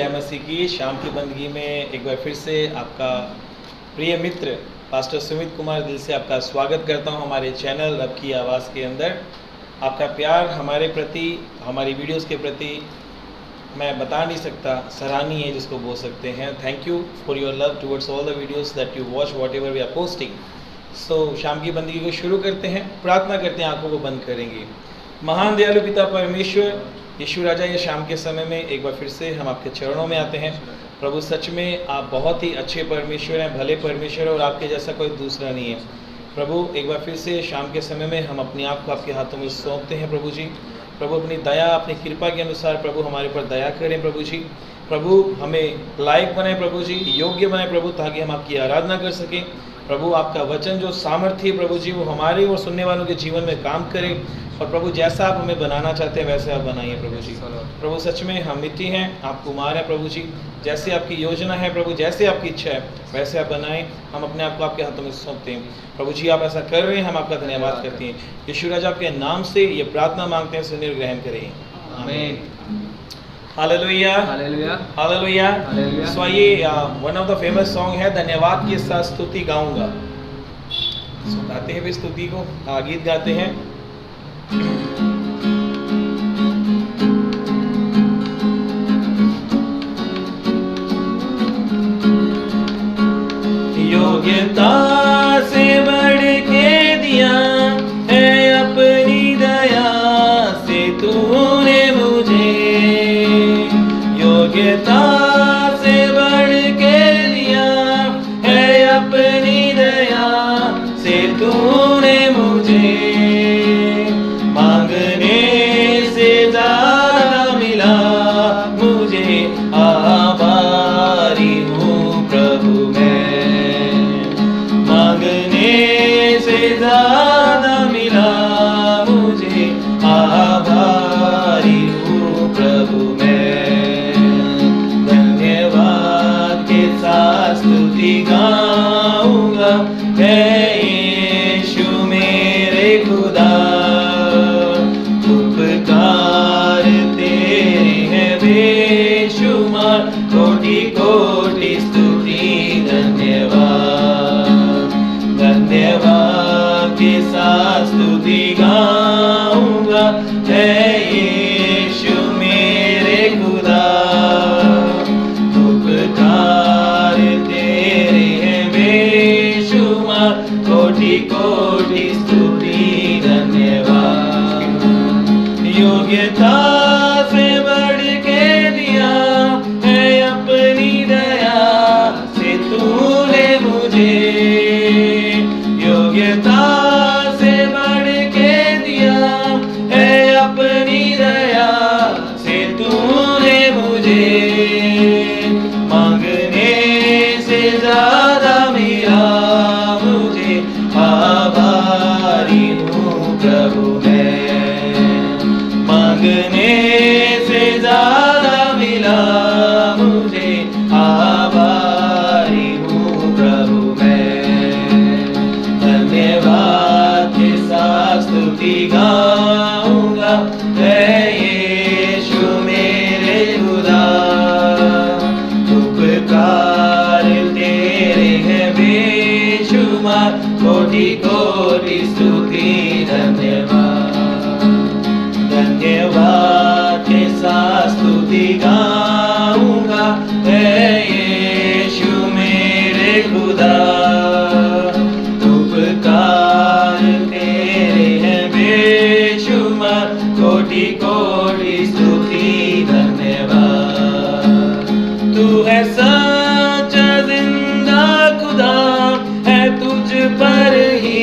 जय मसीह की। शाम की बंदगी में एक बार फिर से आपका प्रिय मित्र पास्टर सुमित कुमार दिल से आपका स्वागत करता हूं हमारे चैनल रब की आवाज़ के अंदर। आपका प्यार हमारे प्रति, हमारी वीडियोस के प्रति मैं बता नहीं सकता, सराहनीय है जिसको बोल सकते हैं। Thank you for your love towards all the videos that you watch whatever we are posting. So शाम की बंदगी को शुरू करते हैं, प्रार्थना करते हैं, आंखों को बंद करेंगे। महान दयालु पिता परमेश्वर यीशु राजा, ये शाम के समय में एक बार फिर से हम आपके चरणों में आते हैं। प्रभु सच में आप बहुत ही अच्छे परमेश्वर हैं, भले परमेश्वर, और आपके जैसा कोई दूसरा नहीं है। प्रभु एक बार फिर से शाम के समय में हम अपने आप को आपके हाथों में सौंपते हैं। प्रभु जी, प्रभु अपनी दया, अपनी कृपा के अनुसार प्रभु हमारे ऊपर दया करें। प्रभु जी, प्रभु हमें लायक बनाए, प्रभु जी योग्य बनाए प्रभु, ताकि हम आपकी आराधना कर सकें। प्रभु आपका वचन जो सामर्थ्य है प्रभु जी, वो हमारे और सुनने वालों के जीवन में काम करे। और प्रभु जैसा आप हमें बनाना चाहते हैं वैसे आप बनाइए प्रभु जी। प्रभु सच में हम मिट्टी हैं, आप कुमार हैं प्रभु जी। जैसे आपकी योजना है प्रभु, जैसे आपकी इच्छा है वैसे आप बनाएं। हम अपने आप को आपके हाथों में सौंपते हैं प्रभु जी। आप ऐसा कर रहे हैं, हम आपका धन्यवाद करते हैं। यीशु राजा आपके नाम से ये प्रार्थना मांगते हैं, सुनिए ग्रहण करें, आमीन। Hallelujah, hallelujah, hallelujah. हालेलुया। सो ये one of the famous song है, धन्यवाद के साथ स्तुति गाऊंगा। सो गाते हैं भी स्तुति को, गीत गाते हैं। योग्यता से बढ़ के दिया है अपनी दया से तूने मुझे, योग्यता से बढ़ के दिया है अपनी दया से तूने मुझे, मांगने से ज्यादा मिला मुझे, आभारी हूँ प्रभु मैं, मांगने से ज्यादा मिला मुझे, आभारी हूँ प्रभु मैं। धन्यवाद के साथ स्तुति गाऊंगा, है यीशु मेरे खुदा, उपकार तेरे हैं बेशुमार, कोटि कोटि स्तुति धन्यवाद। धन्यवाद के साथ स्तुति गाऊंगा, है यीशु मेरे खुदा, उपकार तेरे हैं बेशुमार, कोटि कोटि स्तुति धन्यवाद। योग्यता से बढ़ के दिया है अपनी दया से तूने मुझे, योग्यता से बढ़ के दिया है अपनी दया से तूने मुझे, मांगने से ज्यादा मिला मुझे, आभारी हूँ प्रभु मैं, मांगने से ज्यादा मिला मुझे, आभारी हूँ प्रभु मैं। धन्यवाद के साथ स्तुति गाऊंगा, है यीशु मेरे खुदा, उपकार तेरे हैं बेशुमार, कोटि कोटि स्तुति धन्यवाद। धन्यवाद के साथ स्तुति गाऊंगा, है यीशु मेरे खुदा, उपकार तेरे हैं बेशुमार, कोटि कोटि स्तुति धन्यवाद। तू है सच्चा जिंदा खुदा, है तुझ पर ही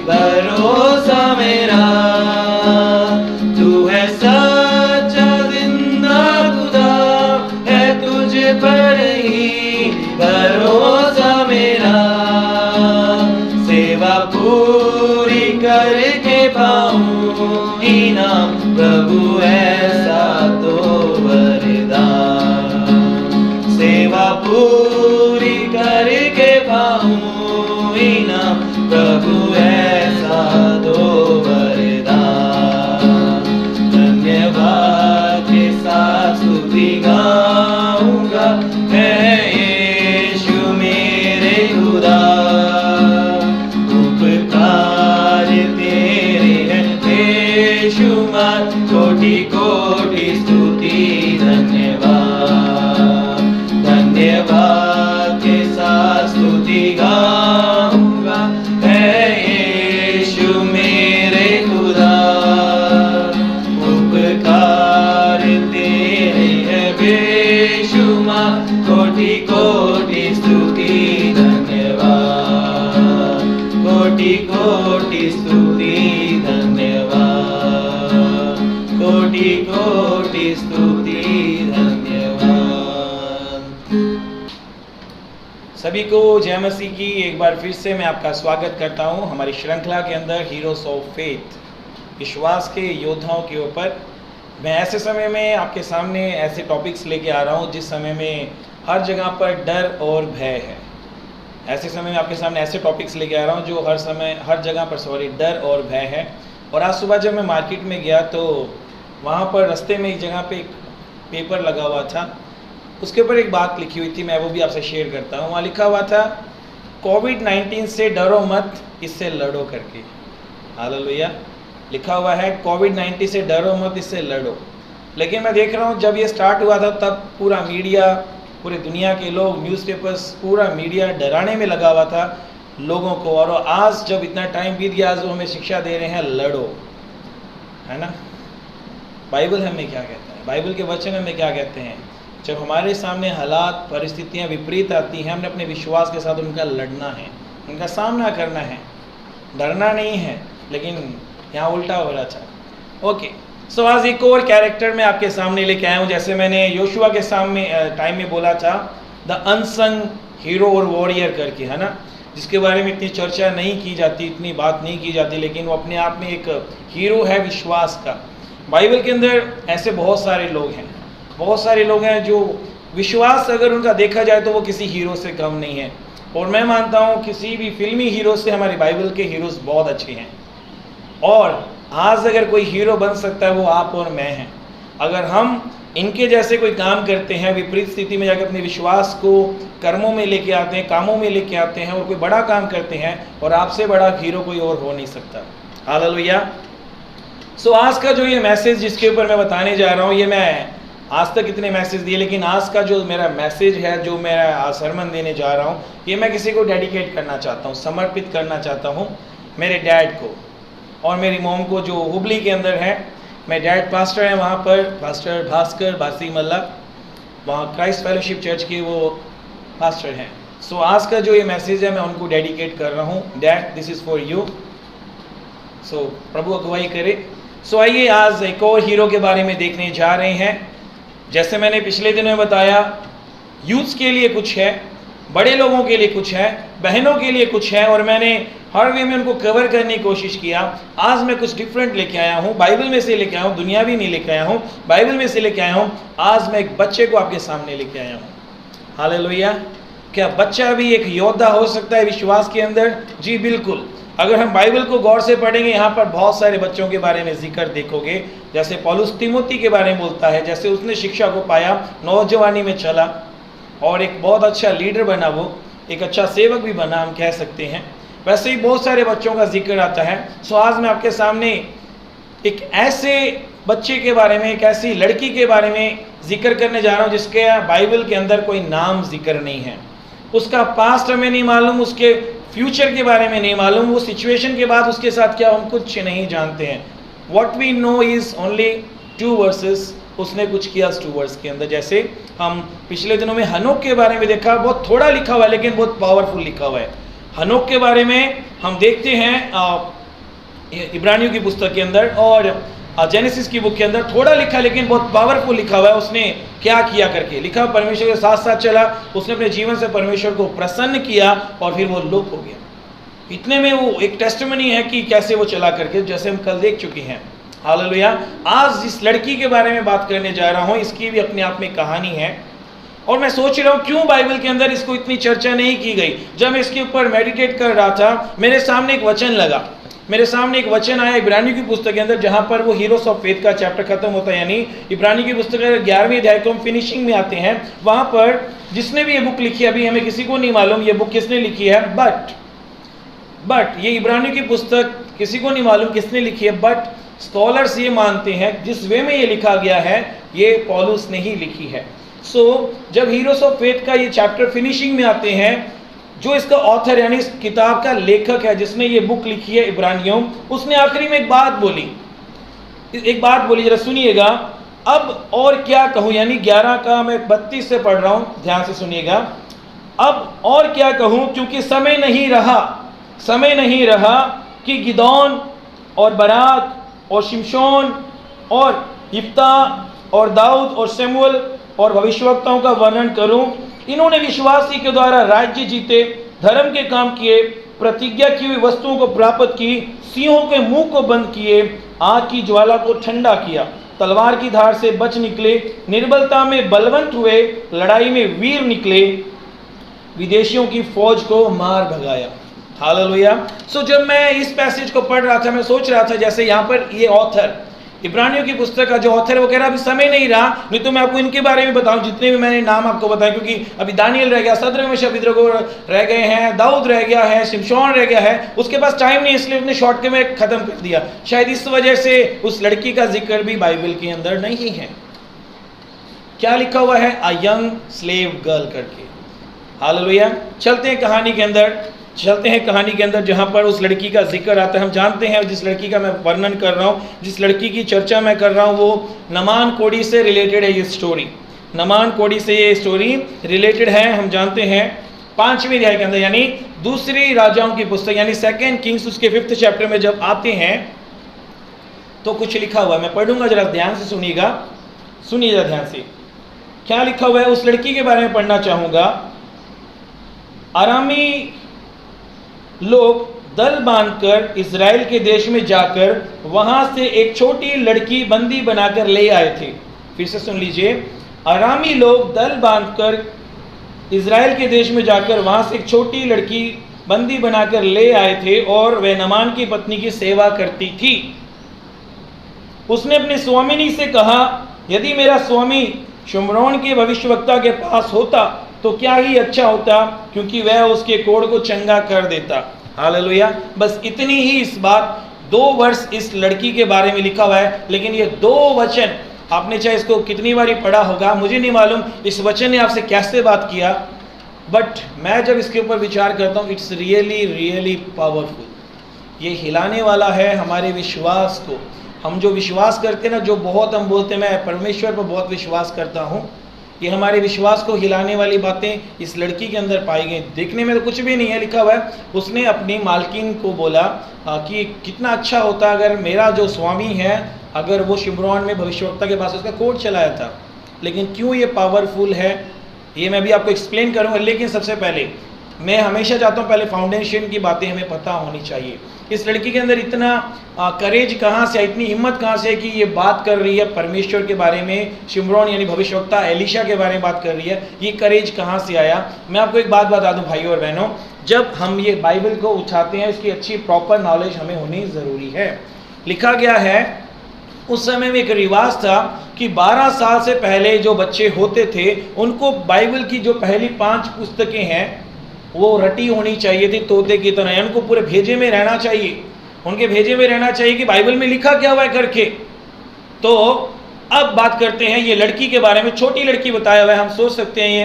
भरोसा मेरा, तू है सच्चा जिंदा खुदा, है तुझ पर ही भरोसा मेरा, सेवा पूरी करके पाऊं इनाम प्रभु ऐसा तो वरदान, सेवा पूरी करके पाऊं इनाम प्रभु ऐसा तो वरदान। धन्यवाद के साथ स्तुति गाऊं, है यीशु मेरे खुदा, उपकार तेरे है बेशुमार, कोटि कोटि स्तुति धन्यवाद, धन्यवाद के साथ स्तुति गाऊंगा, है यीशु मेरे खुदा, उपकार तेरे है बेशुमार, कोटि कोटि स्तुति धन्यवाद, कोटि कोटि स्तुति धन्यवाद, कोटि कोटि स्तुति धन्यवाद। सभी को जय मसीह की एक बार फिर से मैं आपका स्वागत करता हूं हमारी श्रृंखला के अंदर हीरोज ऑफ फेथ, विश्वास के योद्धाओं के ऊपर। मैं ऐसे समय में आपके सामने ऐसे टॉपिक्स लेके आ रहा हूं जिस समय में हर जगह पर डर और भय है। ऐसे समय में आपके सामने ऐसे टॉपिक्स लेके आ रहा हूं जो हर जगह पर डर और भय है। और आज सुबह जब मैं मार्केट में गया तो वहाँ पर रास्ते में एक जगह पे एक पेपर लगा हुआ था, उसके ऊपर एक बात लिखी हुई थी, मैं वो भी आपसे शेयर करता हूँ। वहाँ लिखा हुआ था, कोविड-19 से डरो मत, इससे लड़ो करके। हालेलुया। लिखा हुआ है कोविड-19 से डरो मत, इससे लड़ो। लेकिन मैं देख रहा हूँ जब ये स्टार्ट हुआ था तब पूरा मीडिया, पूरी दुनिया के लोग, न्यूज़पेपर्स, पूरा मीडिया डराने में लगा हुआ था लोगों को। और आज जब इतना टाइम बीत गया, आज वो हमें शिक्षा दे रहे हैं लड़ो, है ना। बाइबल हमें क्या कहता है, बाइबल के वचन हमें क्या कहते हैं? जब हमारे सामने हालात, परिस्थितियाँ विपरीत आती हैं, हमने अपने विश्वास के साथ उनका लड़ना है, उनका सामना करना है, डरना नहीं है। लेकिन यहाँ उल्टा हो रहा था। ओके, सो आज एक और कैरेक्टर मैं आपके सामने लेके आया हूँ। जैसे मैंने योशुआ के सामने टाइम में बोला था, द अनसंग हीरो और वॉरियर करके, है ना, जिसके बारे में इतनी चर्चा नहीं की जाती, इतनी बात नहीं की जाती, लेकिन वो अपने आप में एक हीरो है विश्वास का। बाइबल के अंदर ऐसे बहुत सारे लोग हैं, बहुत सारे लोग हैं जो विश्वास अगर उनका देखा जाए तो वो किसी हीरो से कम नहीं है। और मैं मानता हूँ किसी भी फिल्मी हीरो से हमारे बाइबल के हीरोज़ बहुत अच्छे हैं। और आज अगर कोई हीरो बन सकता है वो आप और मैं हैं। अगर हम इनके जैसे कोई काम करते हैं, विपरीत स्थिति में जाकर अपने विश्वास को कर्मों में लेके आते हैं, कामों में लेके आते हैं और कोई बड़ा काम करते हैं, और आपसे बड़ा हीरो कोई और हो नहीं सकता। हालेलुया। सो आज का जो ये मैसेज जिसके ऊपर मैं बताने जा रहा हूँ, ये मैं आज तक इतने मैसेज दिए, लेकिन आज का जो मेरा मैसेज है, जो मेरा सरमन देने जा रहा हूँ, ये मैं किसी को डेडिकेट करना चाहता हूँ, समर्पित करना चाहता हूँ मेरे डैड को और मेरी मॉम को, जो हुबली के अंदर है। मेरे डैड पास्टर हैं वहाँ पर, पास्टर भास्कर बासी मल्ला, वहाँ क्राइस्ट फेलोशिप चर्च के वो पास्टर हैं। सो आज का जो ये मैसेज है मैं उनको डेडिकेट कर रहा हूँ। Dad, this is for you. So प्रभु अगुवाई करे। सो आइए आज एक और हीरो के बारे में देखने जा रहे हैं। जैसे मैंने पिछले दिनों में बताया, यूथ्स के लिए कुछ है, बड़े लोगों के लिए कुछ है, बहनों के लिए कुछ है, और मैंने हर वे में उनको कवर करने की कोशिश किया। आज मैं कुछ डिफरेंट लेके आया हूँ, बाइबल में से लेके आया हूँ, दुनियावी नहीं लेके आया हूँ, बाइबल में से लेके आया हूँ। आज मैं एक बच्चे को आपके सामने लेके आया हूँ। हालेलुया। क्या बच्चा भी एक योद्धा हो सकता है विश्वास के अंदर? जी बिल्कुल। अगर हम बाइबल को गौर से पढ़ेंगे, यहाँ पर बहुत सारे बच्चों के बारे में जिक्र देखोगे। जैसे पौलुस तिमोथी के बारे में बोलता है, जैसे उसने शिक्षा को पाया, नौजवानी में चला और एक बहुत अच्छा लीडर बना, वो एक अच्छा सेवक भी बना, हम कह सकते हैं। वैसे ही बहुत सारे बच्चों का जिक्र आता है। सो आज मैं आपके सामने एक ऐसे बच्चे के बारे में, एक ऐसी लड़की के बारे में जिक्र करने जा रहा हूँ जिसके बाइबल के अंदर कोई नाम जिक्र नहीं है। उसका पास्ट हमें नहीं मालूम, उसके फ्यूचर के बारे में नहीं मालूम, वो सिचुएशन के बाद उसके साथ क्या, हम कुछ नहीं जानते हैं। What we know is only 2 verses. उसने कुछ किया 2 वर्स के अंदर। जैसे हम पिछले दिनों में हनोक के बारे में देखा, बहुत थोड़ा लिखा हुआ है लेकिन बहुत पावरफुल लिखा हुआ है। हनोक के बारे में हम देखते हैं इब्रानियों की पुस्तक के अंदर और जेनेसिस की बुक के अंदर, थोड़ा लिखा लेकिन बहुत पावरफुल लिखा हुआ है। उसने क्या किया करके लिखा, परमेश्वर के साथ साथ चला, उसने अपने जीवन से परमेश्वर को प्रसन्न किया और फिर वो लोप हो गया। इतने में वो एक टेस्टिमनी है कि कैसे वो चला करके, जैसे हम कल देख चुके हैं। हालेलुया। आज इस लड़की के बारे में बात करने जा रहा हूँ, इसकी भी अपने आप में कहानी है और मैं सोच रहा हूँ क्यों बाइबल के अंदर इसको इतनी चर्चा नहीं की गई। जब मैं इसके ऊपर मेडिटेट कर रहा था, मेरे सामने एक वचन लगा मेरे सामने एक वचन आया इब्रानियों की पुस्तक के अंदर, जहां पर वो हीरोज ऑफ फेथ का चैप्टर खत्म होता है, यानी इब्रानियों की पुस्तक के 11वें अध्याय को हम फिनिशिंग में आते हैं। वहां पर जिसने भी ये बुक लिखी है, अभी हमें किसी को नहीं मालूम ये बुक किसने लिखी है, बट ये इब्रानियों की पुस्तक किसी को नहीं मालूम किसने लिखी है, बट स्कॉलर्स ये मानते हैं जिस वे में ये लिखा गया है ये पौलुस ने ही लिखी है। सो जब हीरोज ऑफ फेथ का ये चैप्टर फिनिशिंग में आते हैं, जो इसका ऑथर यानी इस किताब का लेखक है जिसने ये बुक लिखी है इब्रानियों, उसने आखिरी में एक बात बोली, जरा सुनिएगा। अब और क्या कहूँ, यानी 11 का मैं 32 से पढ़ रहा हूँ, ध्यान से सुनिएगा। अब और क्या कहूँ, क्योंकि समय नहीं रहा कि गिदोन और बराक और शिमशोन और यिप्ता और दाऊद और शमूएल और भविष्यवक्ताओं का वर्णन करूं। इन्होंने विश्वासी के द्वारा राज्य जीते, धर्म के काम किए, प्रतिज्ञा की हुई वस्तुओं को प्राप्त की, सिंहों के मुंह को बंद किए, आग की ज्वाला को ठंडा किया, तलवार की धार से बच निकले, निर्बलता में बलवंत हुए, लड़ाई में वीर निकले, विदेशियों की फौज को मार भगाया। हालेलुया। सो जब मैं इस पैसेज को पढ़ रहा था, मैं सोच रहा था जैसे यहाँ पर ये ऑथर, इब्रानियों की पुस्तक का जो ऑथर, वो कह रहा अभी समय नहीं रहा, नहीं तो मैं आपको इनके बारे में बताऊं, जितने भी मैंने नाम आपको बताया, क्योंकि अभी दानियल रह गया, सदरक मेशक अबेदनगो रह गए हैं, दाऊद रह गया है, शिमशोन रह गया है, उसके पास टाइम नहीं, इसलिए उसने शॉर्ट में खत्म कर दिया। शायद इस वजह से उस लड़की का जिक्र भी बाइबल के अंदर नहीं है। क्या लिखा हुआ है, अ यंग स्लेव गर्ल करके। हालेलुया। चलते हैं कहानी के अंदर जहाँ पर उस लड़की का जिक्र आता है। हम जानते हैं जिस लड़की का मैं वर्णन कर रहा हूँ, जिस लड़की की चर्चा मैं कर रहा हूँ, वो नमान कोड़ी से रिलेटेड है। ये स्टोरी नमान कोड़ी से ये स्टोरी रिलेटेड है। हम जानते हैं 5वें अध्याय के अंदर, यानी दूसरी राजाओं की पुस्तक यानी 2 किंग्स, उसके 5th चैप्टर में जब आते हैं तो कुछ लिखा हुआ है, मैं पढ़ूंगा, जरा ध्यान से सुनिएगा ध्यान से क्या लिखा हुआ है। उस लड़की के बारे में पढ़ना चाहूंगा। अरामी लोग दल बांधकर इजराइल के देश में जाकर वहां से एक छोटी लड़की बंदी बनाकर ले आए थे। फिर से सुन लीजिए। अरामी लोग दल बांधकर इजराइल के देश में जाकर वहां से एक छोटी लड़की बंदी बनाकर ले आए थे और वह नमान की पत्नी की सेवा करती थी। उसने अपनी स्वामिनी से कहा, यदि मेरा स्वामी शिम्रोन के भविष्यवक्ता के पास होता तो क्या ही अच्छा होता, क्योंकि वह उसके कोढ़ को चंगा कर देता। हालेलुया। बस इतनी ही इस बात, 2 वर्ष इस लड़की के बारे में लिखा हुआ है, लेकिन ये 2 वचन आपने चाहे इसको कितनी बारी पढ़ा होगा, मुझे नहीं मालूम इस वचन ने आपसे कैसे बात किया, बट मैं जब इसके ऊपर विचार करता हूँ, इट्स रियली पावरफुल। ये हिलाने वाला है हमारे विश्वास को। हम जो विश्वास करते हैं ना, जो बहुत हम बोलते हैं मैं परमेश्वर पर बहुत विश्वास करता हूँ, ये हमारे विश्वास को हिलाने वाली बातें इस लड़की के अंदर पाई गई। देखने में तो कुछ भी नहीं है, लिखा हुआ है उसने अपनी मालकिन को बोला कि कितना अच्छा होता अगर मेरा जो स्वामी है, अगर वो शिम्रोन में भविष्यवक्ता के पास उसका कोट चलाया था। लेकिन क्यों ये पावरफुल है ये मैं भी आपको एक्सप्लेन करूँगा। लेकिन सबसे पहले मैं हमेशा चाहता हूँ पहले फाउंडेशन की बातें हमें पता होनी चाहिए। इस लड़की के अंदर इतना करेज कहाँ से, इतनी हिम्मत कहाँ से कि ये बात कर रही है परमेश्वर के बारे में, शिम्रोन यानी भविष्यवक्ता एलीशा के बारे में बात कर रही है, ये करेज कहाँ से आया। मैं आपको एक बात बता दूं भाइयों और बहनों, जब हम ये बाइबल को उठाते हैं इसकी अच्छी प्रॉपर नॉलेज हमें होनी ज़रूरी है। लिखा गया है उस समय में एक रिवाज था कि 12 साल से पहले जो बच्चे होते थे उनको बाइबल की जो पहली 5 पुस्तकें हैं वो रटी होनी चाहिए थी तोते की तरह, उनको पूरे भेजे में रहना चाहिए, उनके भेजे में रहना चाहिए कि बाइबल में लिखा क्या हुआ है करके। तो अब बात करते हैं ये लड़की के बारे में, छोटी लड़की बताया हुआ है। हम सोच सकते हैं ये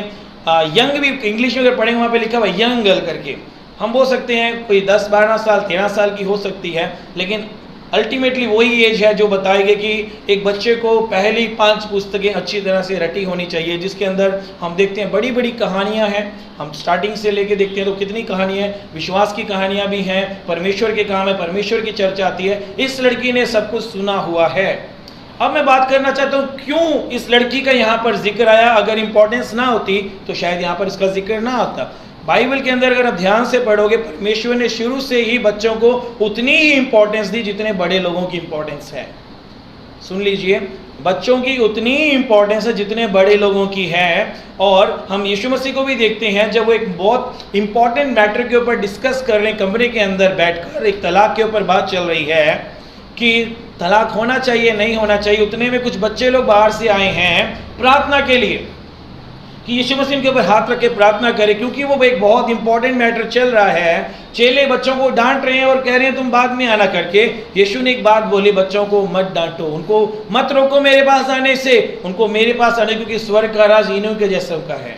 यंग भी इंग्लिश में अगर पढ़ेंगे वहाँ पे लिखा हुआ है यंग गर्ल करके, हम बोल सकते हैं कोई 10, 12 साल 13 साल की हो सकती है, लेकिन अल्टीमेटली वही एज है जो बताएगी कि एक बच्चे को पहली 5 पुस्तकें अच्छी तरह से रटी होनी चाहिए, जिसके अंदर हम देखते हैं बड़ी बड़ी कहानियां हैं। हम स्टार्टिंग से लेके देखते हैं तो कितनी कहानियां हैं, विश्वास की कहानियां भी हैं, परमेश्वर के काम है, परमेश्वर की चर्चा आती है। इस लड़की ने सब कुछ सुना हुआ है। अब मैं बात करना चाहता हूँ क्यों इस लड़की का यहाँ पर जिक्र आया। अगर इंपॉर्टेंस ना होती तो शायद यहाँ पर इसका जिक्र ना आता। बाइबल के अंदर अगर आप ध्यान से पढ़ोगे, परमेश्वर ने शुरू से ही बच्चों को उतनी ही इंपॉर्टेंस दी जितने बड़े लोगों की इंपॉर्टेंस है। सुन लीजिए, बच्चों की उतनी इंपॉर्टेंस है जितने बड़े लोगों की है। और हम यीशु मसीह को भी देखते हैं, जब वो एक बहुत इंपॉर्टेंट मैटर के ऊपर डिस्कस कर रहे हैं, कमरे के अंदर बैठकर एक तलाक के ऊपर बात चल रही है कि तलाक होना चाहिए नहीं होना चाहिए, उतने में कुछ बच्चे लोग बाहर से आए हैं प्रार्थना के लिए कि यीशु मसीह उनके ऊपर हाथ रख के प्रार्थना करें, क्योंकि वो एक बहुत इंपॉर्टेंट मैटर चल रहा है। चेले बच्चों को डांट रहे हैं और कह रहे हैं तुम बाद में आना करके। यीशु ने एक बात बोली, बच्चों को मत डांटो, उनको मत रोको मेरे पास आने से, उनको मेरे पास आने, क्योंकि स्वर्ग का राज इन्हीं के जैसा का है।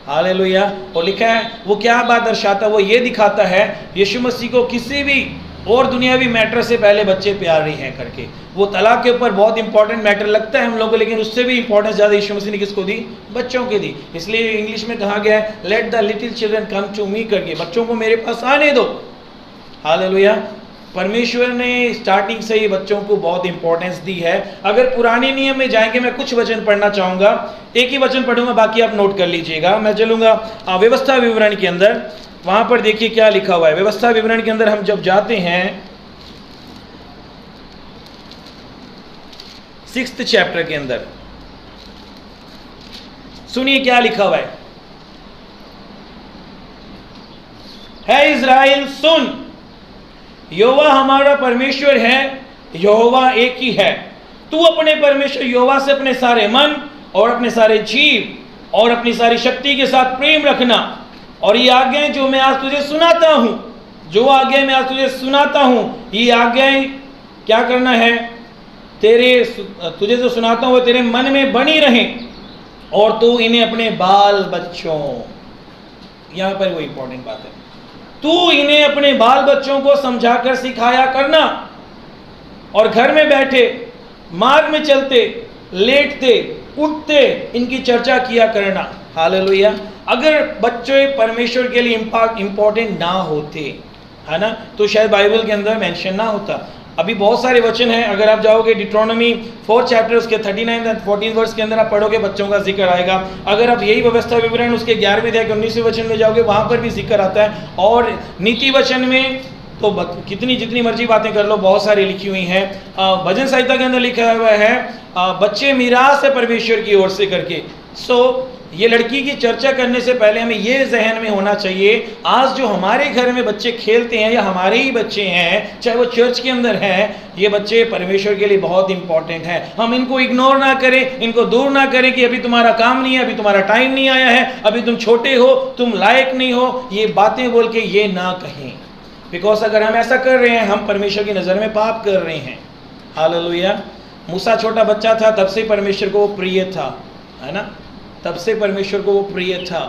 हालेलुया। और लिखा है, वो क्या बात दर्शाता है, वो ये दिखाता है यीशु मसीह को किसी भी और दुनियावी मैटर से पहले बच्चे प्यारे हैं करके। वो तलाक के ऊपर बहुत इंपॉर्टेंट मैटर लगता है हम लोगों को, लेकिन उससे भी इंपॉर्टेंस ज़्यादा यीशु मसीह ने किसको दी? बच्चों के दी। इसलिए इंग्लिश में कहा गया है, let the little children come to me करके, बच्चों को मेरे पास आने दो। हालेलुया। परमेश्वर ने स्टार्टिंग से ही बच्चों को बहुत इंपॉर्टेंस दी है। अगर पुराने नियम में जाएंगे, मैं कुछ वचन पढ़ना चाहूँगा, एक ही वचन पढ़ूंगा, बाकी आप नोट कर लीजिएगा। मैं चलूँगा व्यवस्था विवरण के अंदर, वहां पर देखिए क्या लिखा हुआ है। व्यवस्था विवरण के अंदर हम जब जाते हैं 6th चैप्टर के अंदर, सुनिए क्या लिखा हुआ है इज़राइल सुन, यहोवा हमारा परमेश्वर है, यहोवा एक ही है। तू अपने परमेश्वर यहोवा से अपने सारे मन और अपने सारे जीव और अपनी सारी शक्ति के साथ प्रेम रखना। और ये आज्ञाएं जो मैं आज तुझे सुनाता हूं, जो आज्ञाएं मैं आज तुझे सुनाता हूं, ये आज्ञाएं क्या करना है? तुझे जो सुनाता हूं वो तेरे मन में बनी रहें और तू इन्हें अपने बाल बच्चों, यहां पर वो इंपॉर्टेंट बात है, तू इन्हें अपने बाल बच्चों को समझाकर सिखाया करना और घर में बैठे, मार्ग में चलते, लेटते, उठते इनकी चर्चा किया करना। हालेलुया। अगर बच्चे परमेश्वर के लिए इंपॉर्टेंट ना होते, है ना, तो शायद बाइबल के अंदर मेंशन ना होता। अभी बहुत सारे वचन हैं, अगर आप जाओगे डिट्रोनॉमी 4 चैप्टर उसके 39 और 14 वर्स के अंदर आप पढ़ोगे, बच्चों का जिक्र आएगा। अगर आप यही व्यवस्था विवरण उसके 11वें अध्याय के 19वें वचन में जाओगे, वहां पर भी जिक्र आता है। और नीति वचन में तो कितनी जितनी मर्जी बातें कर लो, बहुत सारी लिखी हुई हैं। भजन संहिता के अंदर लिखा हुआ है बच्चे मीरास है परमेश्वर की ओर से करके। ये लड़की की चर्चा करने से पहले हमें ये जहन में होना चाहिए, आज जो हमारे घर में बच्चे खेलते हैं या हमारे ही बच्चे हैं, चाहे वो चर्च के अंदर हैं, ये बच्चे परमेश्वर के लिए बहुत इंपॉर्टेंट हैं। हम इनको इग्नोर ना करें, इनको दूर ना करें कि अभी तुम्हारा काम नहीं है, अभी तुम्हारा टाइम नहीं आया है, अभी तुम छोटे हो, तुम लायक नहीं हो, ये बातें बोल के ये ना कहें। बिकॉज अगर हम ऐसा कर रहे हैं, हम परमेश्वर की नज़र में पाप कर रहे हैं। हालेलुया। मूसा छोटा बच्चा था, तब से परमेश्वर को वो प्रिय था, है ना, तब से परमेश्वर को वो प्रिय था।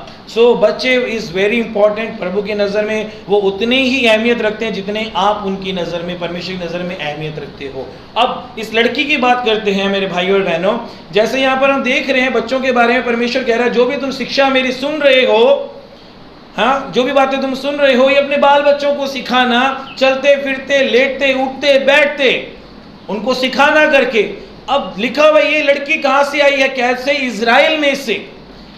बच्चे इज़ वेरी इंपॉर्टेंट। प्रभु की नज़र में वो उतने ही अहमियत रखते हैं जितने आप उनकी नज़र में, परमेश्वर की नज़र में अहमियत रखते हो। अब इस लड़की की बात करते हैं मेरे भाइयों और बहनों। जैसे यहाँ पर हम देख रहे हैं बच्चों के बारे में, परमेश्वर कह रहा है जो भी तुम शिक्षा मेरी सुन रहे हो, हाँ, जो भी बातें तुम सुन रहे हो, ये अपने बाल बच्चों को सिखाना, चलते फिरते, लेटते, उठते, बैठते, उनको सिखाना करके। अब लिखा हुआ ये लड़की कहां से आई है? कैसे? इजराइल में से,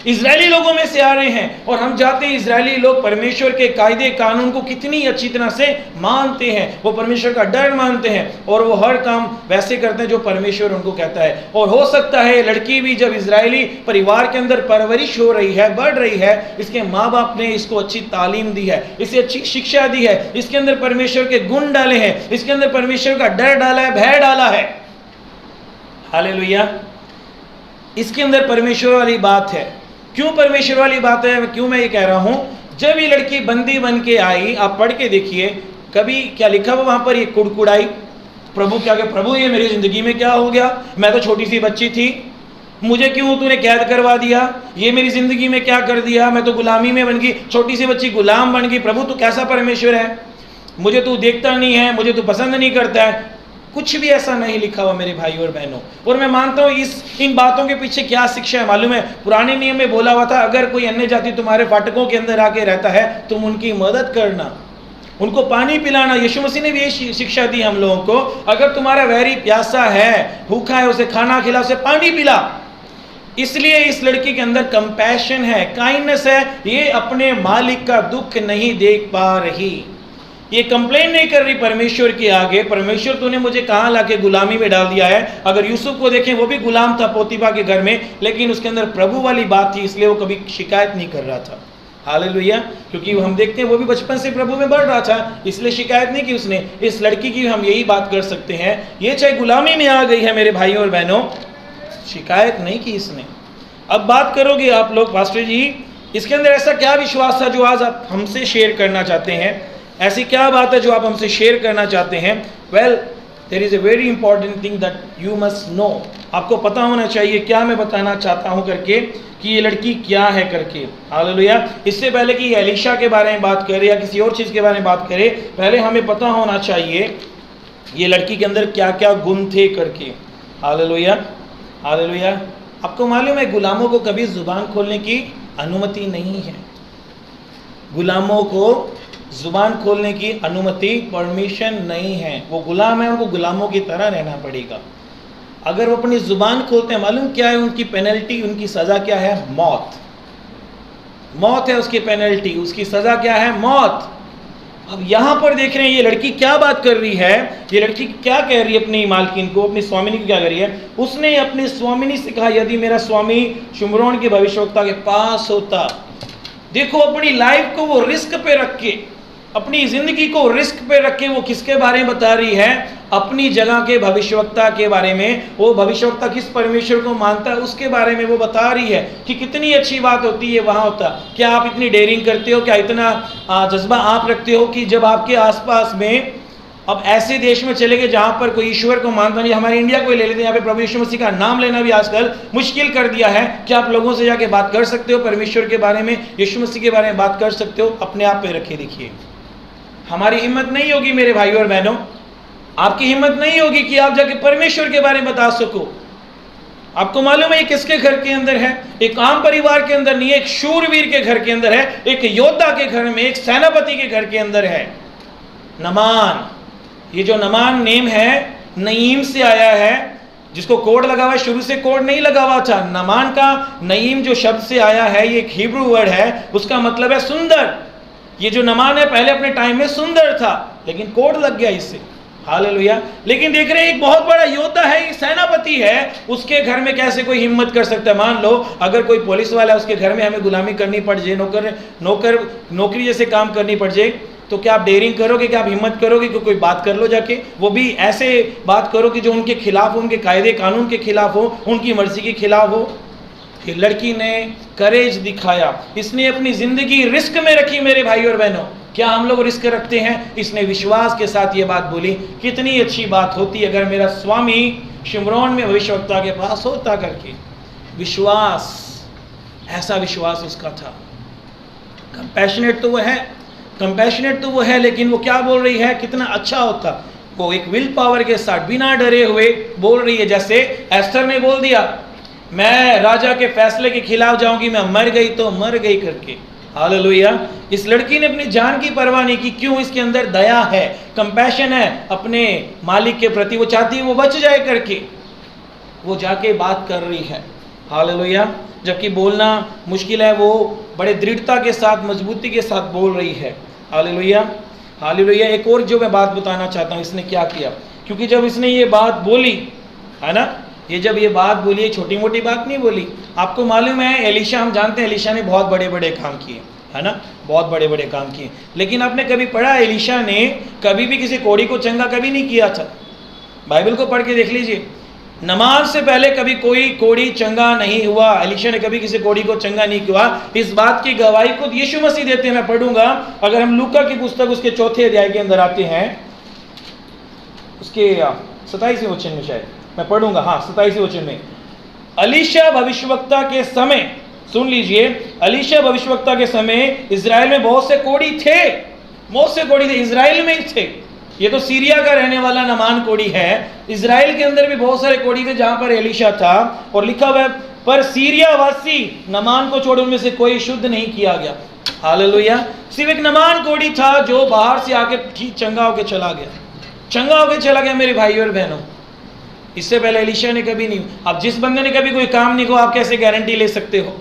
इजरायली लोगों में से आ रहे हैं। और हम जाते हैं, इजरायली लोग परमेश्वर के कायदे कानून को कितनी अच्छी तरह से मानते हैं, वो परमेश्वर का डर मानते हैं और वो हर काम वैसे करते हैं जो परमेश्वर उनको कहता है। और हो सकता है लड़की भी जब इजरायली परिवार के अंदर परवरिश हो रही है, बढ़ रही है, इसके माँ बाप ने इसको अच्छी तालीम दी है, इसे अच्छी शिक्षा दी है, इसके अंदर परमेश्वर के गुण डाले हैं, इसके अंदर परमेश्वर का डर डाला है, भय डाला है। हालेलुया। इसके अंदर परमेश्वर वाली बात है। क्यों परमेश्वर वाली बात है, क्यों मैं ये कह रहा हूं? जब ये लड़की बंदी बन के आई, आप पढ़ के देखिए, कभी क्या लिखा हुआ वहां पर? ये कुड़कुड़ाई, प्रभु क्या कहे, प्रभु ये मेरी जिंदगी में क्या हो गया, मैं तो छोटी सी बच्ची थी, मुझे क्यों तूने कैद करवा दिया, ये मेरी जिंदगी में क्या कर दिया, मैं तो गुलामी में बन गई, छोटी सी बच्ची गुलाम बन गई। प्रभु तू कैसा परमेश्वर है, मुझे तू देखता नहीं है, मुझे तू पसंद नहीं करता है। कुछ भी ऐसा नहीं लिखा हुआ मेरे भाई और बहनों। और मैं मानता हूँ इन बातों के पीछे क्या शिक्षा है मालूम है? पुराने नियम में बोला हुआ था, अगर कोई अन्य जाति तुम्हारे फाटकों के अंदर आके रहता है, तुम उनकी मदद करना, उनको पानी पिलाना। यीशु मसीह ने भी ये शिक्षा दी हम लोगों को, अगर तुम्हारा वैरी प्यासा है, भूखा है, उसे खाना खिला, उसे पानी पिला। इसलिए इस लड़की के अंदर कंपैशन है, काइंडनेस है। ये अपने मालिक का दुख नहीं देख पा रही, ये कंप्लेन नहीं कर रही परमेश्वर के आगे, परमेश्वर तूने मुझे कहाँ लाके गुलामी में डाल दिया है। अगर यूसुफ को देखें, वो भी गुलाम था पोतीफा के घर में, लेकिन उसके अंदर प्रभु वाली बात थी, इसलिए वो कभी शिकायत नहीं कर रहा था। हालेलुया। क्योंकि हम देखते हैं वो भी बचपन से प्रभु में बढ़ रहा था, इसलिए शिकायत नहीं की उसने। इस लड़की की हम यही बात कर सकते हैं, ये चाहे गुलामी में आ गई है मेरे भाइयों और बहनों, शिकायत नहीं की इसने। अब बात करोगे आप लोग, पास्टर जी इसके अंदर ऐसा क्या विश्वास था जो आज आप हमसे शेयर करना चाहते हैं? ऐसी क्या बात है जो आप हमसे शेयर करना चाहते हैं? Well, there is a very important thing that you must know. आपको पता होना चाहिए क्या मैं बताना चाहता हूं करके, कि ये लड़की क्या है करके। हालेलुया। इससे पहले कि एलीशा के बारे में बात करें या किसी और चीज़ के बारे में बात करें, पहले हमें पता होना चाहिए ये लड़की के अंदर क्या क्या गुण थे करके। Hallelujah, hallelujah. आपको मालूम है गुलामों को कभी जुबान खोलने की अनुमति नहीं है। गुलामों को जुबान खोलने की अनुमति, परमिशन नहीं है। वो गुलाम है, उनको गुलामों की तरह रहना पड़ेगा। अगर वो अपनी जुबान खोलते हैं, मालूम क्या है उनकी पेनल्टी, उनकी सज़ा क्या है? मौत। मौत है उसकी पेनल्टी, उसकी सज़ा क्या है? मौत। अब यहाँ पर देख रहे हैं ये लड़की क्या बात कर रही है, ये लड़की क्या कह रही है अपनी मालकिन को, अपनी स्वामिनी को क्या कर रही है? उसने अपनी स्वामिनी से कहा, यदि मेरा स्वामी शिमरोन के भविष्यवक्ता के पास होता। देखो अपनी लाइफ को वो रिस्क पे रख के, अपनी जिंदगी को रिस्क पे रख के वो किसके बारे में बता रही है? अपनी जगह के भविष्यवक्ता के बारे में। वो भविष्यवक्ता किस परमेश्वर को मानता है उसके बारे में वो बता रही है कि कितनी अच्छी बात होती है वहाँ होता। क्या आप इतनी डेयरिंग करते हो, क्या इतना जज्बा आप रखते हो कि जब आपके आसपास में, अब ऐसे देश में चले गए जहाँ पर कोई ईश्वर को मानता नहीं, हमारे इंडिया को ही ले लेते हैं, यहाँ पे प्रभु यीशु मसीह का नाम लेना भी आजकल मुश्किल कर दिया है। क्या आप लोगों से जाके बात कर सकते हो परमेश्वर के बारे में, यीशु मसीह के बारे में बात कर सकते हो? अपने आप पे रखे देखिए। हमारी हिम्मत नहीं होगी मेरे भाइयों और बहनों, आपकी हिम्मत नहीं होगी कि आप जाके परमेश्वर के बारे में बता सको। आपको मालूम है ये किसके घर के अंदर है? एक आम परिवार के अंदर नहीं है, एक शूरवीर के घर के अंदर है, एक योद्धा के घर में, एक सेनापति के घर के अंदर है। नमान, ये जो नमान नेम है नईम से आया है, जिसको कोड लगा हुआ है, शुरू से कोड नहीं लगा हुआ था। नमान का नईम जो शब्द से आया है, ये एक हिब्रू वर्ड है, उसका मतलब है सुंदर। ये जो नमान है पहले अपने टाइम में सुंदर था, लेकिन कोड लग गया इससे। हालेलुया। लेकिन देख रहे हैं एक बहुत बड़ा योद्धा है, एक सेनापति है, उसके घर में कैसे कोई हिम्मत कर सकता है? मान लो अगर कोई पुलिस वाला है, उसके घर में हमें गुलामी करनी पड़ जाए, नौकरी जैसे काम करनी पड़ जाए, तो क्या आप डेयरिंग करोगे? क्या आप हिम्मत करोगे कि कोई बात कर लो जाके? वो भी ऐसे बात करो कि जो उनके खिलाफ हो, उनके कायदे कानून के खिलाफ हो, उनकी मर्जी के खिलाफ हो। फिर लड़की ने करेज दिखाया, इसने अपनी जिंदगी रिस्क में रखी। मेरे भाई और बहनों, क्या हम लोग रिस्क रखते हैं? इसने विश्वास के साथ ये बात बोली, कितनी अच्छी बात होती अगर मेरा स्वामी शिमरोन में भविष्यवक्ता के पास होता करके। विश्वास, ऐसा विश्वास उसका था। कंपैशनेट तो वो है, कंपैशनेट तो वो है, लेकिन वो क्या बोल रही है? कितना अच्छा होता। वो एक विल पावर के साथ बिना डरे हुए बोल रही है, जैसे एस्थर ने बोल दिया, मैं राजा के फैसले के खिलाफ जाऊंगी, मैं मर गई तो मर गई करके। हालेलुया। इस लड़की ने अपनी जान की परवाह नहीं की। क्यों? इसके अंदर दया है, कंपैशन है अपने मालिक के प्रति। वो चाहती है वो बच जाए करके, वो जाके बात कर रही है। हालेलुया। जबकि बोलना मुश्किल है, वो बड़े दृढ़ता के साथ, मजबूती के साथ बोल रही है। Hallelujah, hallelujah. एक और जो मैं बात बताना चाहता हूँ, इसने क्या किया, क्योंकि जब इसने ये बात बोली है ना, ये जब ये बात बोली, छोटी मोटी बात नहीं बोली। आपको मालूम है एलीशा, हम जानते हैं एलीशा ने बहुत बड़े बड़े काम किए, है ना, बहुत बड़े बड़े काम किए। लेकिन आपने कभी पढ़ा एलीशा ने कभी भी किसी कोड़ी को चंगा कभी नहीं किया था? बाइबल को पढ़ के देख लीजिए। नमाज से पहले कभी कोई कोड़ी चंगा नहीं हुआ। एलीशा ने कभी किसी कोड़ी को चंगा नहीं किया। इस बात की गवाही खुद यीशु मसीह देते हैं। मैं पढ़ूंगा, अगर हम लूका की पुस्तक उसके 4 अध्याय के अंदर आते हैं, उसके 27वें वचन में, शायद मैं पढ़ूंगा, हाँ 27वें वचन में। एलीशा भविष्यवक्ता के समय, सुन लीजिए, एलीशा भविष्यवक्ता के समय इजराइल में बहुत से कोड़ी थे, बहुत से कोड़ी थे, इजराइल में ही थे। ये तो सीरिया का रहने वाला नमान कोड़ी है। इजराइल के अंदर भी बहुत सारे कोड़ी थे जहां पर एलीशा था। और लिखा हुआ है, पर सीरिया वासी नमान को छोड़ उनमें से कोई शुद्ध नहीं किया गया। हालेलुया। सिर्फ एक नमान कोड़ी था जो बाहर से आके ठीक चंगा होके चला गया, चंगा होके चला गया। मेरे भाइयों और बहनों, इससे पहले एलीशा ने कभी नहीं। अब जिस बंदे ने कभी कोई काम नहीं किया, आप कैसे गारंटी ले सकते हो?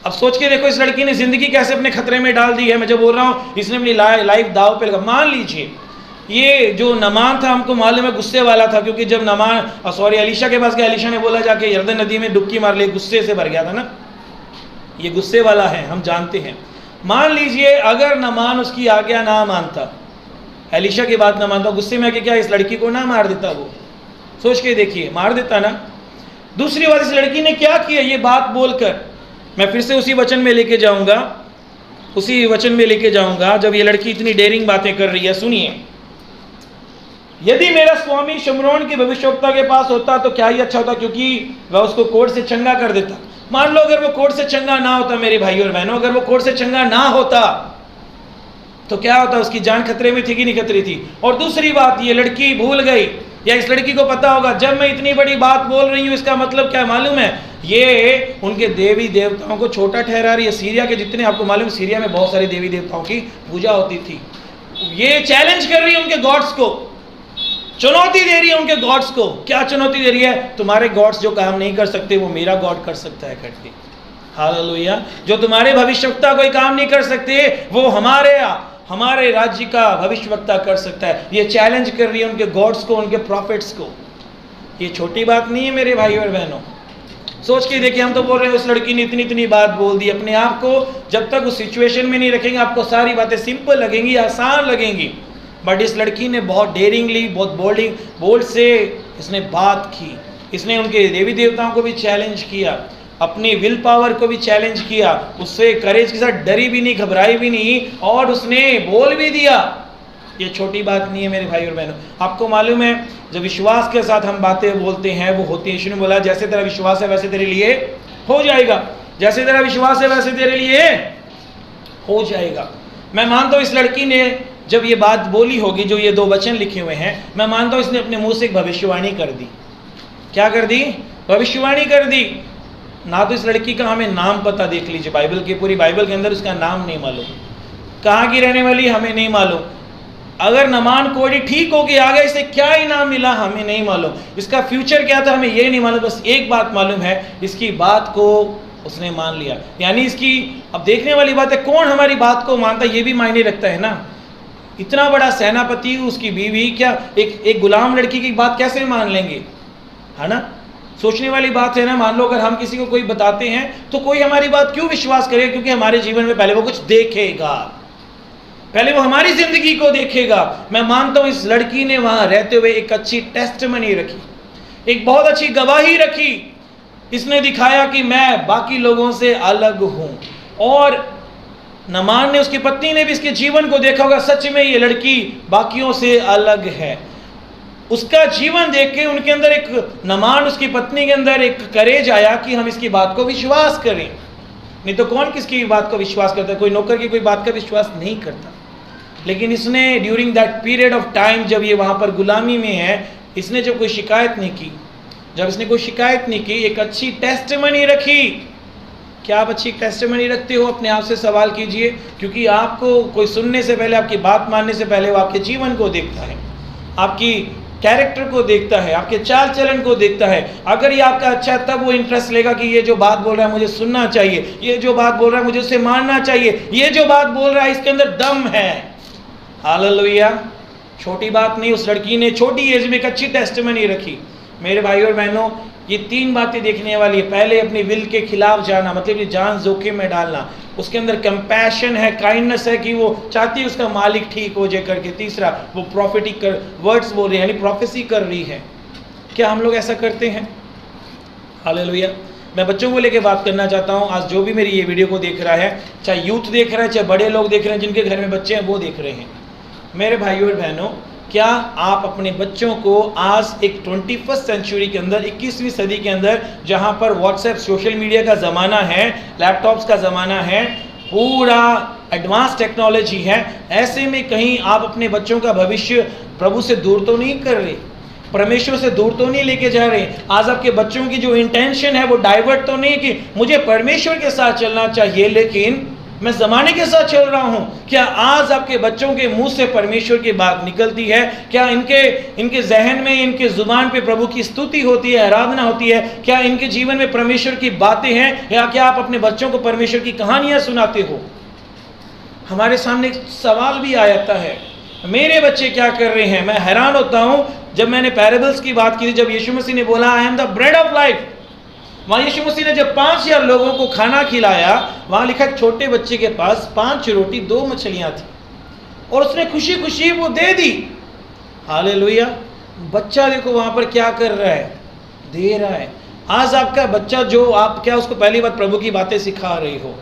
अब सोच के देखो, इस लड़की ने जिंदगी कैसे अपने खतरे में डाल दी है। मैं जब बोल रहा हूँ इसने अपनी लाइफ दाव पे लगा। मान लीजिए ये जो नमान था, हमको मालूम है गुस्से वाला था, क्योंकि जब अलीशा के पास गया, अलीशा ने बोला जाके यरदन नदी में डुबकी मार ले, गुस्से से भर गया था ना, ये गुस्से वाला है, हम जानते हैं। मान लीजिए अगर नमान उसकी आज्ञा ना मानता, अलीशा की बात ना मानता, गुस्से में आके क्या इस लड़की को ना मार देता? वो सोच के देखिए, मार देता ना। दूसरी बात, इस लड़की ने क्या किया ये बात बोलकर, मैं फिर से उसी वचन में लेके जाऊंगा जब ये लड़की इतनी डेयरिंग बातें कर रही है। सुनिए, यदि मेरा स्वामी शमरोन की भविष्यवक्ता के पास होता तो क्या ही अच्छा होता, क्योंकि वह उसको कोर्ट से चंगा कर देता। मान लो अगर वो कोर्ट से चंगा ना होता, मेरे भाइयों और बहनों, अगर वो कोर्ट से चंगा ना होता तो क्या होता? उसकी जान खतरे में थी कि नहीं खतरे थी? और दूसरी बात, ये लड़की भूल गई, या इस लड़की को पता होगा जब मैं इतनी बड़ी बात बोल रही हूँ इसका मतलब क्या मालूम है? ये उनके देवी देवताओं को छोटा ठहरा रही है। सीरिया के जितने, आपको मालूम है सीरिया में बहुत सारे देवी देवताओं की पूजा होती थी। ये चैलेंज कर रही है उनके गॉड्स को, चुनौती दे रही है उनके गॉड्स को। क्या चुनौती दे रही है? तुम्हारे गॉड्स जो काम नहीं कर सकते वो मेरा गॉड कर सकता है करके। हालेलुया। जो तुम्हारे भविष्यवक्ता कोई काम नहीं कर सकते वो हमारे राज्य का भविष्यवक्ता कर सकता है। ये चैलेंज कर रही है उनके गॉड्स को, उनके प्रॉफिट्स को। ये छोटी बात नहीं है मेरे भाई और बहनों। सोच के देखिए, हम तो बोल रहे हैं उस लड़की ने इतनी बात बोल दी। अपने आप को जब तक उस सिचुएशन में नहीं रखेंगे आपको सारी बातें सिंपल लगेंगी, आसान लगेंगी। बट इस लड़की ने बहुत डेयरिंगली, बहुत बोल्ड से इसने बात की। इसने उनके देवी देवताओं को भी चैलेंज किया, अपनी विल पावर को भी चैलेंज किया। उससे करेज के साथ डरी भी नहीं, घबराई भी नहीं, और उसने बोल भी दिया। ये छोटी बात नहीं है मेरे भाई और बहनों। आपको मालूम है जब विश्वास के साथ हम बातें बोलते हैं वो होती है। यीशु ने बोला जैसे तेरा विश्वास है वैसे तेरे लिए हो जाएगा, जैसे तेरा विश्वास है वैसे तेरे लिए हो जाएगा। मैं मानता हूँ इस लड़की ने जब ये बात बोली होगी, जो ये 2 वचन लिखे हुए हैं, मैं मानता हूँ इसने अपने मुंह से एक भविष्यवाणी कर दी। क्या कर दी? भविष्यवाणी कर दी। ना तो इस लड़की का हमें नाम पता, देख लीजिए बाइबल के, पूरी बाइबल के अंदर उसका नाम नहीं मालूम, कहाँ की रहने वाली हमें नहीं मालूम। अगर नमान कोड़ी ठीक होके आ गया, इसे क्या इनाम मिला हमें नहीं मालूम, इसका फ्यूचर क्या था हमें ये नहीं मालूम। बस एक बात मालूम है, इसकी बात को उसने मान लिया। यानी इसकी अब देखने वाली बात है, कौन हमारी बात को मानता है, ये भी मायने रखता है ना। इतना बड़ा सेनापति, उसकी बीवी, क्या एक गुलाम लड़की की बात कैसे मान लेंगे, है ना? सोचने वाली बात है ना। मान लो अगर हम किसी को कोई बताते हैं तो कोई हमारी बात क्यों विश्वास करेगा? क्योंकि हमारे जीवन में पहले वो कुछ देखेगा, पहले वो हमारी जिंदगी को देखेगा। मैं मानता हूं इस लड़की ने वहां रहते हुए एक अच्छी टेस्टमनी रखी, एक बहुत अच्छी गवाही रखी। इसने दिखाया कि मैं बाकी लोगों से अलग हूं। और नमान ने, उसकी पत्नी ने भी इसके जीवन को देखा होगा, सच में ये लड़की बाकियों से अलग है। उसका जीवन देख के उनके अंदर एक नमान, उसकी पत्नी के अंदर एक करेज आया कि हम इसकी बात को विश्वास करें। नहीं तो कौन किसकी बात को विश्वास करता है? कोई नौकर की कोई बात का विश्वास नहीं करता। लेकिन इसने during that period of time, जब ये वहाँ पर गुलामी में है, इसने जब कोई शिकायत नहीं की, जब इसने कोई शिकायत नहीं की, एक अच्छी टेस्टिमनी रखी। क्या आप अच्छी टेस्टिमनी रखते हो? अपने आप से सवाल कीजिए, क्योंकि आपको कोई सुनने से पहले, आपकी बात मानने से पहले वो आपके जीवन को देखता है, आपकी कैरेक्टर को देखता है, आपके चाल चलन को देखता है। अगर ये आपका अच्छा है तब वो इंटरेस्ट लेगा कि ये जो बात बोल रहा है मुझे सुनना चाहिए, ये जो बात बोल रहा है मुझे उसे मानना चाहिए, ये जो बात बोल रहा है इसके अंदर दम है। हालेलुया। छोटी बात नहीं, उस लड़की ने छोटी एज में एक अच्छी टेस्टिमनी रखी। मेरे भाइयों और बहनों, ये 3 बातें देखने वाली है। पहले अपनी विल के खिलाफ जाना, मतलब ये जान जोखिम में डालना। उसके अंदर कंपैशन है, काइंडनेस है कि वो चाहती है उसका मालिक ठीक हो जाए करके। तीसरा, वो प्रॉफिटिक वर्ड्स बोल रही है, यानी प्रोफेसी कर रही है। क्या हम लोग ऐसा करते हैं? हालेलुया। मैं बच्चों को लेकर बात करना चाहता हूँ। आज जो भी मेरी ये वीडियो को देख रहा है, चाहे यूथ देख रहा है, चाहे बड़े लोग देख रहे हैं, जिनके घर में बच्चे हैं वो देख रहे हैं, मेरे भाइयों और बहनों, क्या आप अपने बच्चों को आज एक 21st सेंचुरी के अंदर, 21वीं सदी के अंदर, जहां पर व्हाट्सएप, सोशल मीडिया का ज़माना है, लैपटॉप्स का ज़माना है, पूरा एडवांस टेक्नोलॉजी है, ऐसे में कहीं आप अपने बच्चों का भविष्य प्रभु से दूर तो नहीं कर रहे, परमेश्वर से दूर तो नहीं लेके जा रहे? आज आपके बच्चों की जो इंटेंशन है वो डाइवर्ट तो नहीं कि मुझे परमेश्वर के साथ चलना चाहिए, लेकिन मैं ज़माने के साथ चल रहा हूँ? क्या आज आपके बच्चों के मुंह से परमेश्वर की बात निकलती है? क्या इनके जहन में, इनके ज़ुबान पे प्रभु की स्तुति होती है, आराधना होती है? क्या इनके जीवन में परमेश्वर की बातें हैं? या क्या आप अपने बच्चों को परमेश्वर की कहानियाँ सुनाते हो? हमारे सामने एक सवाल भी आ जाता है, मेरे बच्चे क्या कर रहे हैं? मैं हैरान होता हूँ जब मैंने पैराबल्स की बात की थी, जब यीशु मसीह ने बोला I am the bread of life, वहाँ यीशु मसीह ने जब 5000 लोगों को खाना खिलाया, वहाँ लिखा छोटे बच्चे के पास 5 रोटी 2 मछलियाँ थी और उसने खुशी खुशी वो दे दी। हालेलुया। बच्चा देखो वहाँ पर क्या कर रहा है, दे रहा है। आज आपका बच्चा जो, आप क्या उसको पहली बात प्रभु की बातें सिखा रहे हो,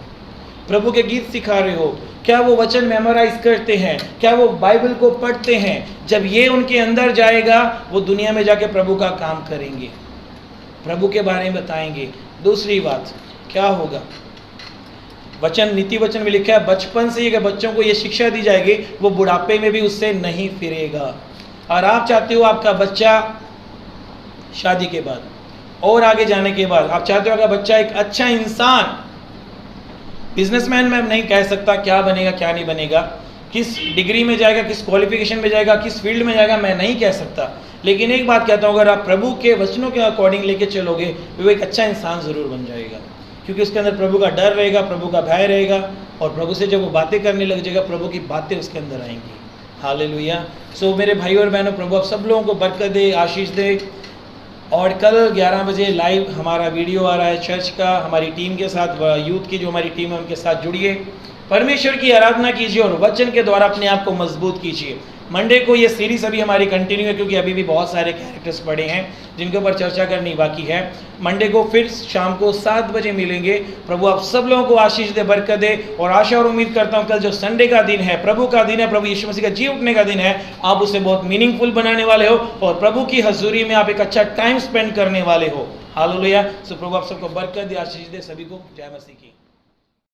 प्रभु के गीत सिखा रहे हो? क्या वो वचन मेमोराइज करते हैं? क्या वो बाइबल को पढ़ते हैं? जब ये उनके अंदर जाएगा, वो दुनिया में जाके प्रभु का काम करेंगे, प्रभु के बारे में बताएंगे। दूसरी बात क्या होगा, वचन, नीति वचन में लिखा है बचपन से अगर बच्चों को ये शिक्षा दी जाएगी, वो बुढ़ापे में भी उससे नहीं फिरेगा। और आप चाहते हो आपका बच्चा शादी के बाद और आगे जाने के बाद, आप चाहते हो आपका बच्चा एक अच्छा इंसान, बिजनेसमैन मैं नहीं कह सकता क्या बनेगा क्या नहीं बनेगा, किस डिग्री में जाएगा, किस क्वालिफिकेशन में जाएगा, किस फील्ड में जाएगा, मैं नहीं कह सकता। लेकिन एक बात कहता हूँ, अगर आप प्रभु के वचनों के अकॉर्डिंग लेके चलोगे, वो एक अच्छा इंसान ज़रूर बन जाएगा, क्योंकि उसके अंदर प्रभु का डर रहेगा, प्रभु का भय रहेगा, और प्रभु से जब वो बातें करने लग जाएगा, प्रभु की बातें उसके अंदर आएंगी। हालेलुया। सो मेरे भाई और बहनों, प्रभु आप सब लोगों को बरकत दे, आशीष दे। और कल 11 बजे लाइव हमारा वीडियो आ रहा है चर्च का, हमारी टीम के साथ, यूथ की जो हमारी टीम है उनके साथ जुड़िए, परमेश्वर की आराधना कीजिए और वचन के द्वारा अपने आप को मजबूत कीजिए। मंडे को ये सीरीज अभी हमारी कंटिन्यू है, क्योंकि अभी भी बहुत सारे कैरेक्टर्स पड़े हैं जिनके ऊपर चर्चा करनी बाकी है। मंडे को फिर शाम को 7 बजे मिलेंगे। प्रभु आप सब लोगों को आशीष दे, बरकत दे, और आशा और उम्मीद करता हूँ कल जो संडे का दिन है, प्रभु का दिन है, प्रभु यीशु मसीह का जी उठने का दिन है, आप उसे बहुत मीनिंगफुल बनाने वाले हो और प्रभु की हजूरी में आप एक अच्छा टाइम स्पेंड करने वाले हो। हालेलुया। सो प्रभु आप सबको बरकत दे, आशीष दे। सभी को जय मसीह की।